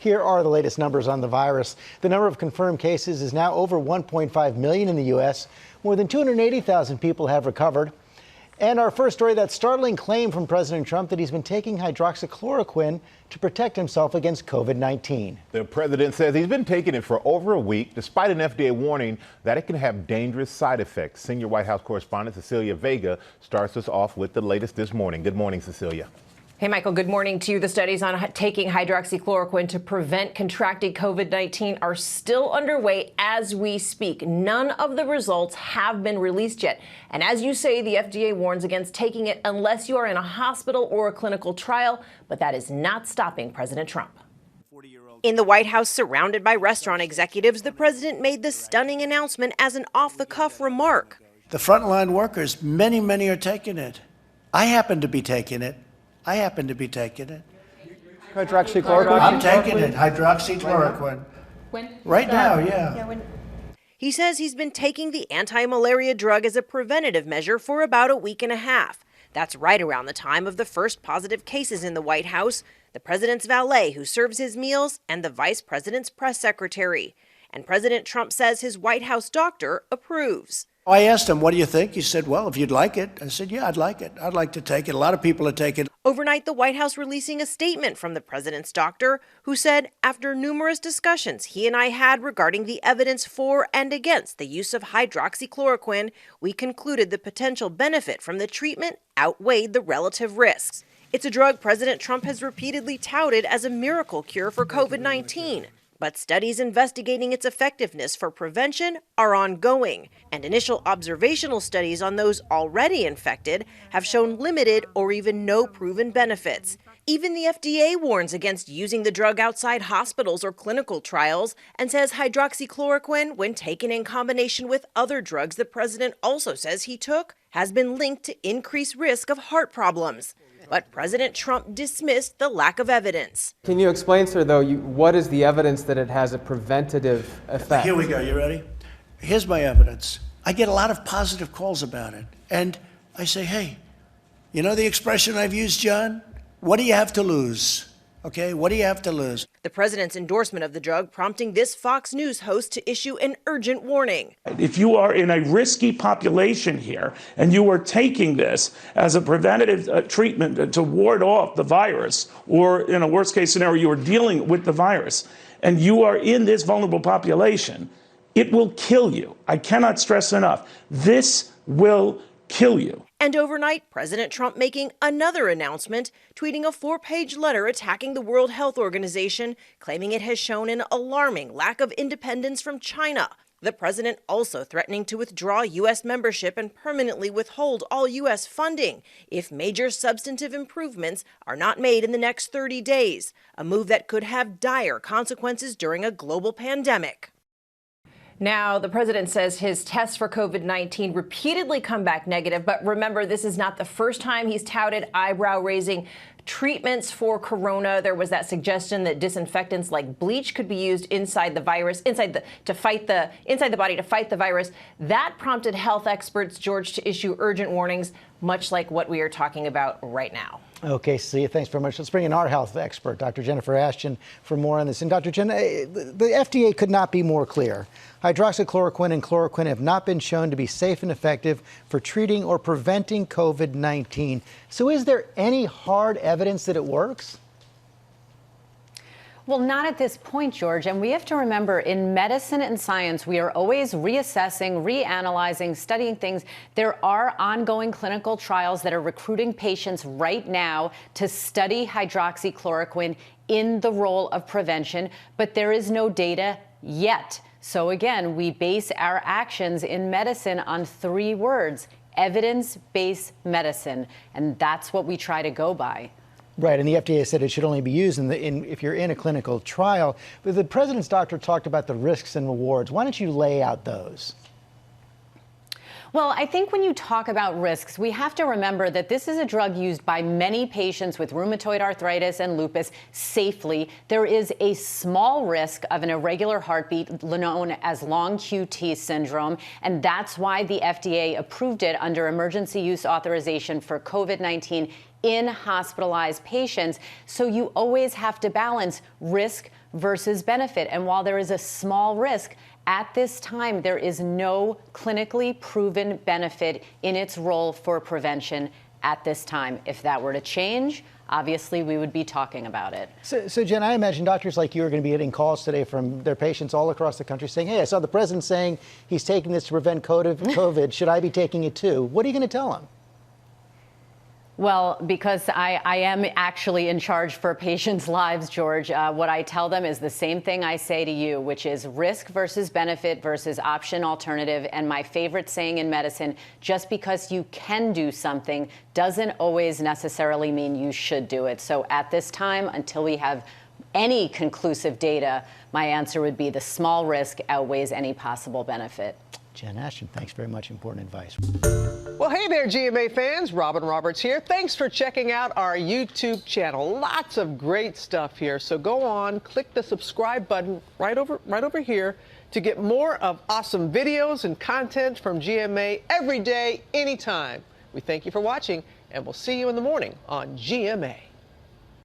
Here are the latest numbers on the virus. The number of confirmed cases is now over 1.5 million in the U.S. More than 280,000 people have recovered. And our first story, that startling claim from President Trump that he's been taking hydroxychloroquine to protect himself against COVID-19. The president says he's been taking it for over a week, despite an FDA warning that it can have dangerous side effects. Senior White House correspondent Cecilia Vega starts us off with the latest this morning. Good morning, Cecilia. Hey, Michael, good morning to you. The studies on taking hydroxychloroquine to prevent contracting COVID-19 are still underway as we speak. None of the results have been released yet. And as you say, the FDA warns against taking it unless you are in a hospital or a clinical trial. But that is not stopping President Trump. In the White House, surrounded by restaurant executives, the president made the stunning announcement as an off-the-cuff remark. The frontline workers, many are taking it. I happen to be taking it. Hydroxychloroquine? I'm taking it, hydroxychloroquine. Right now, yeah. He says he's been taking the anti-malaria drug as a preventative measure for about a week and a half. That's right around the time of the first positive cases in the White House, the president's valet who serves his meals, and the vice president's press secretary. And President Trump says his White House doctor approves. I asked him, what do you think? He said, well, if you'd like it. I said, yeah, I'd like it. I'd like to take it. A lot of people are taking it. Overnight, the White House releasing a statement from the president's doctor who said, after numerous discussions he and I had regarding the evidence for and against the use of hydroxychloroquine, we concluded the potential benefit from the treatment outweighed the relative risks. It's a drug President Trump has repeatedly touted as a miracle cure for COVID-19. But studies investigating its effectiveness for prevention are ongoing, and initial observational studies on those already infected have shown limited or even no proven benefits. Even the FDA warns against using the drug outside hospitals or clinical trials and says hydroxychloroquine, when taken in combination with other drugs the president also says he took, has been linked to increased risk of heart problems. But President Trump dismissed the lack of evidence. Can you explain, sir, though, what is the evidence that it has a preventative effect? Here we go. You ready? Here's my evidence. I get a lot of positive calls about it. And I say, hey, you know the expression I've used, John? What do you have to lose? Okay, what do you have to lose? The president's endorsement of the drug prompting this Fox News host to issue an urgent warning. If you are in a risky population here and you are taking this as a preventative treatment to ward off the virus, or in a worst case scenario, you are dealing with the virus, and you are in this vulnerable population, it will kill you. I cannot stress enough. This will kill you. And overnight, President Trump making another announcement, tweeting a 4-page letter attacking the World Health Organization, claiming it has shown an alarming lack of independence from China. The president also threatening to withdraw U.S. membership and permanently withhold all U.S. funding if major substantive improvements are not made in the next 30 days, a move that could have dire consequences during a global pandemic. Now, the president says his tests for COVID-19 repeatedly come back negative. But remember, this is not the first time he's touted eyebrow-raising treatments for corona. There was that suggestion that disinfectants like bleach could be used inside the virus, inside the body to fight the virus. That prompted health experts, George, to issue urgent warnings, much like what we are talking about right now. Okay, Celia, thanks very much. Let's bring in our health expert, Dr. Jennifer Ashton, for more on this. And Dr. Jen, the FDA could not be more clear. Hydroxychloroquine and chloroquine have not been shown to be safe and effective for treating or preventing COVID-19. So is there any hard evidence that it works? Well, not at this point, George. And we have to remember, in medicine and science, we are always reassessing, reanalyzing, studying things. There are ongoing clinical trials that are recruiting patients right now to study hydroxychloroquine in the role of prevention, but there is no data yet. So again, we base our actions in medicine on 3 words: evidence-based medicine. And that's what we try to go by. Right, and the FDA said it should only be used if you're in a clinical trial. But the president's doctor talked about the risks and rewards. Why don't you lay out those? Well, I think when you talk about risks, we have to remember that this is a drug used by many patients with rheumatoid arthritis and lupus safely. There is a small risk of an irregular heartbeat known as long QT syndrome, and that's why the FDA approved it under emergency use authorization for COVID-19 in hospitalized patients. So you always have to balance risk versus benefit. And while there is a small risk, at this time, there is no clinically proven benefit in its role for prevention at this time. If that were to change, obviously we would be talking about it. So Jen, I imagine doctors like you are going to be getting calls today from their patients all across the country saying, hey, I saw the president saying he's taking this to prevent COVID. Should I be taking it too? What are you going to tell them? Well, because I am actually in charge for patients' lives, George, what I tell them is the same thing I say to you, which is risk versus benefit versus option alternative. And my favorite saying in medicine, just because you can do something doesn't always necessarily mean you should do it. So at this time, until we have any conclusive data, my answer would be the small risk outweighs any possible benefit. Jen Ashton, thanks very much. Important advice. Well, hey there, GMA fans. Robin Roberts here. Thanks for checking out our YouTube channel. Lots of great stuff here. So go on, click the subscribe button right over here to get more of awesome videos and content from GMA every day, anytime. We thank you for watching, and we'll see you in the morning on GMA.